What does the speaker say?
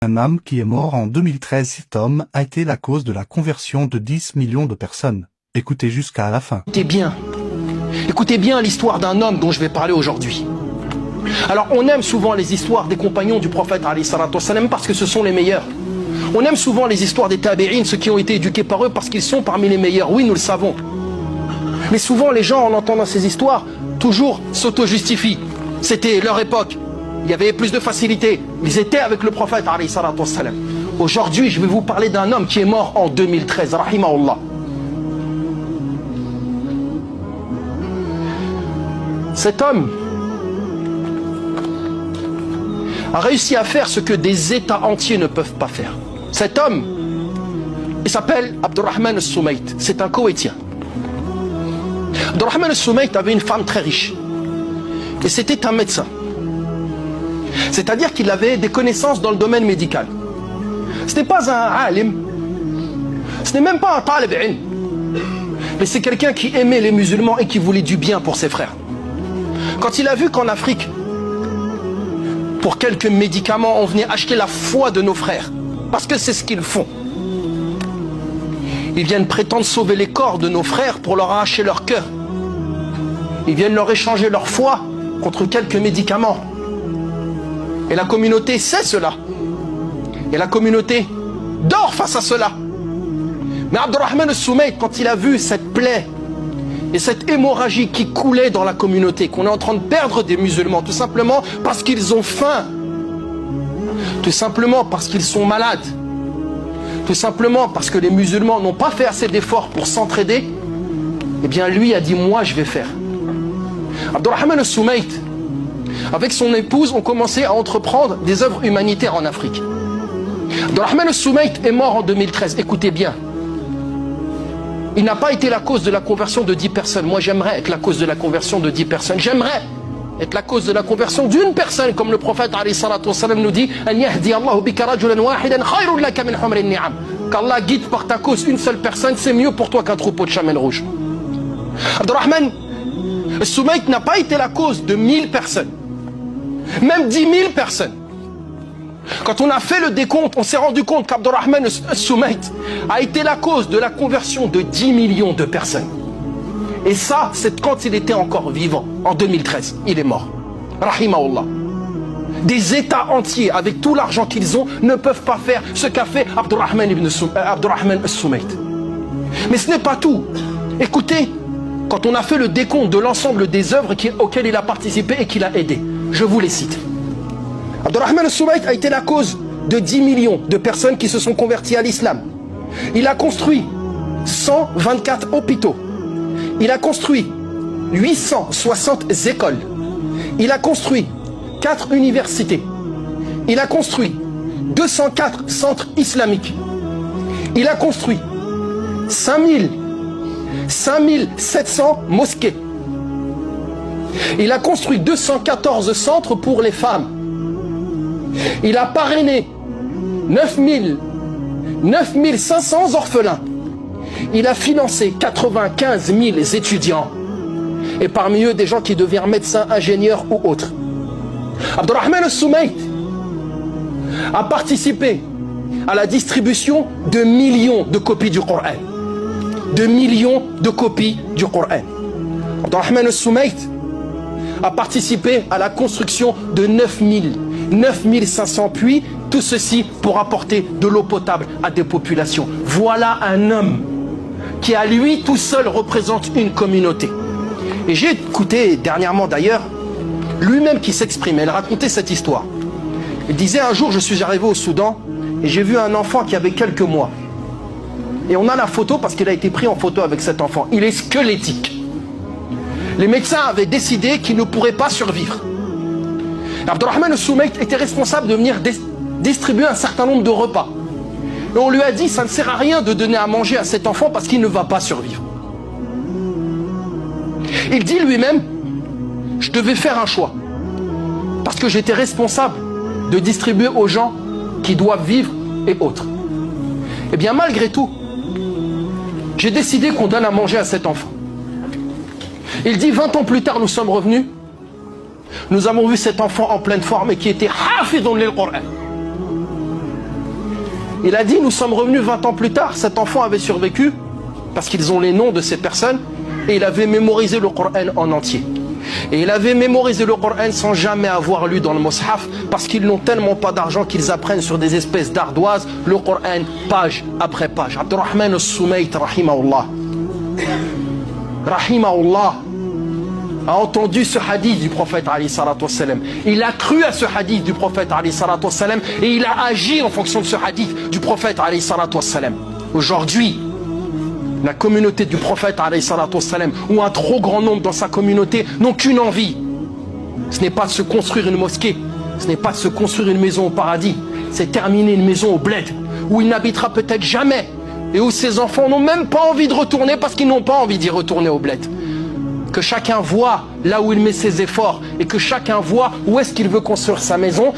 Un homme qui est mort en 2013, cet homme a été la cause de la conversion de 10 millions de personnes. Écoutez jusqu'à la fin. Écoutez bien l'histoire d'un homme dont je vais parler aujourd'hui. Alors on aime souvent les histoires des compagnons du prophète alayhi salatu wassalam parce que ce sont les meilleurs. On aime souvent les histoires des tabi'in, ceux qui ont été éduqués par eux parce qu'ils sont parmi les meilleurs. Oui, nous le savons. Mais souvent les gens en entendant ces histoires toujours s'auto-justifient. C'était leur époque. Il y avait plus de facilité. Ils étaient avec le prophète alayhi salatu wassalam. Aujourd'hui, je vais vous parler d'un homme qui est mort en 2013, rahimahullah. Cet homme a réussi à faire ce que des États entiers ne peuvent pas faire. Cet homme, il s'appelle Abdurrahman al-Soumayt. C'est un Koweïtien. Abdurrahman al-Soumayt avait une femme très riche. Et c'était un médecin. C'est-à-dire qu'il avait des connaissances dans le domaine médical. Ce n'est pas un alim. Ce n'est même pas un talib ilm. Mais c'est quelqu'un qui aimait les musulmans et qui voulait du bien pour ses frères. Quand il a vu qu'en Afrique, pour quelques médicaments, on venait acheter la foi de nos frères, parce que c'est ce qu'ils font. Ils viennent prétendre sauver les corps de nos frères pour leur arracher leur cœur. Ils viennent leur échanger leur foi contre quelques médicaments. Et la communauté sait cela. Et la communauté dort face à cela. Mais Abdurrahman al-Soumayt, quand il a vu cette plaie et cette hémorragie qui coulait dans la communauté, qu'on est en train de perdre des musulmans, tout simplement parce qu'ils ont faim, tout simplement parce qu'ils sont malades, tout simplement parce que les musulmans n'ont pas fait assez d'efforts pour s'entraider, eh bien lui a dit, moi je vais faire. Abdurrahman al-Soumayt, avec son épouse, ont commencé à entreprendre des œuvres humanitaires en Afrique. Abdurrahman al-Soumayt est mort en 2013, écoutez bien. Il n'a pas été la cause de la conversion de 10 personnes. Moi, j'aimerais être la cause de la conversion de 10 personnes. J'aimerais être la cause de la conversion d'une personne, comme le prophète alayhi salatu wassalam nous dit, qu'Allah guide par ta cause une seule personne, c'est mieux pour toi qu'un troupeau de chamelles rouges. Abdurrahman al-Soumayt n'a pas été la cause de 1000 personnes, même 10 000 personnes. Quand on a fait le décompte, on s'est rendu compte qu'Abdurrahman al-Soumayt a été la cause de la conversion de 10 millions de personnes. Et ça, c'est quand il était encore vivant, en 2013. Il est mort. Rahimahullah. Des États entiers, avec tout l'argent qu'ils ont, ne peuvent pas faire ce qu'a fait Abdurrahman al-Soumayt. Mais ce n'est pas tout. Écoutez, quand on a fait le décompte de l'ensemble des œuvres auxquelles il a participé et qu'il a aidé, je vous les cite. Abdurrahman al-Soumayt a été la cause de 10 millions de personnes qui se sont converties à l'islam. Il a construit 124 hôpitaux. Il a construit 860 écoles. Il a construit 4 universités. Il a construit 204 centres islamiques. Il a construit 5700 mosquées. Il a construit 214 centres pour les femmes. Il a parrainé 9500 orphelins. Il a financé 95 000 étudiants. Et parmi eux, des gens qui deviennent médecins, ingénieurs ou autres. Abdurrahman al-Soumayt a participé à la distribution de millions de copies du Coran. De millions de copies du Coran. Abdurrahman al-Soumayt a participé à la construction de 9500 puits, tout ceci pour apporter de l'eau potable à des populations. Voilà un homme qui à lui tout seul représente une communauté. Et j'ai écouté dernièrement d'ailleurs, lui-même qui s'exprimait, il racontait cette histoire. Il disait un jour, je suis arrivé au Soudan et j'ai vu un enfant qui avait quelques mois. Et on a la photo parce qu'il a été pris en photo avec cet enfant. Il est squelettique. Les médecins avaient décidé qu'il ne pourrait pas survivre. Abdurrahman al-Soumayt était responsable de venir distribuer un certain nombre de repas. Et on lui a dit, ça ne sert à rien de donner à manger à cet enfant parce qu'il ne va pas survivre. Il dit lui-même, je devais faire un choix. Parce que j'étais responsable de distribuer aux gens qui doivent vivre et autres. Eh bien malgré tout, j'ai décidé qu'on donne à manger à cet enfant. Il dit 20 ans plus tard, nous sommes revenus. Nous avons vu cet enfant en pleine forme et qui était hafidun lil Qur'an. Il a dit, nous sommes revenus 20 ans plus tard, cet enfant avait survécu, parce qu'ils ont les noms de ces personnes, et il avait mémorisé le Coran en entier. Et il avait mémorisé le Coran sans jamais avoir lu dans le Mus'haf, parce qu'ils n'ont tellement pas d'argent qu'ils apprennent sur des espèces d'ardoises le Coran page après page. Abdurrahman al-Soumayt, rahimahullah, a entendu ce hadith du prophète alayhi salatu wassalam. Il a cru à ce hadith du prophète alayhi salatu wassalam et il a agi en fonction de ce hadith du prophète alayhi salatu wassalam. Aujourd'hui, la communauté du prophète alayhi salatu wassalam, ou un trop grand nombre dans sa communauté, n'ont qu'une envie. Ce n'est pas de se construire une mosquée, ce n'est pas de se construire une maison au paradis, c'est terminer une maison au bled, où il n'habitera peut-être jamais, et où ses enfants n'ont même pas envie de retourner parce qu'ils n'ont pas envie d'y retourner au bled. Que chacun voit là où il met ses efforts et que chacun voit où est-ce qu'il veut construire sa maison.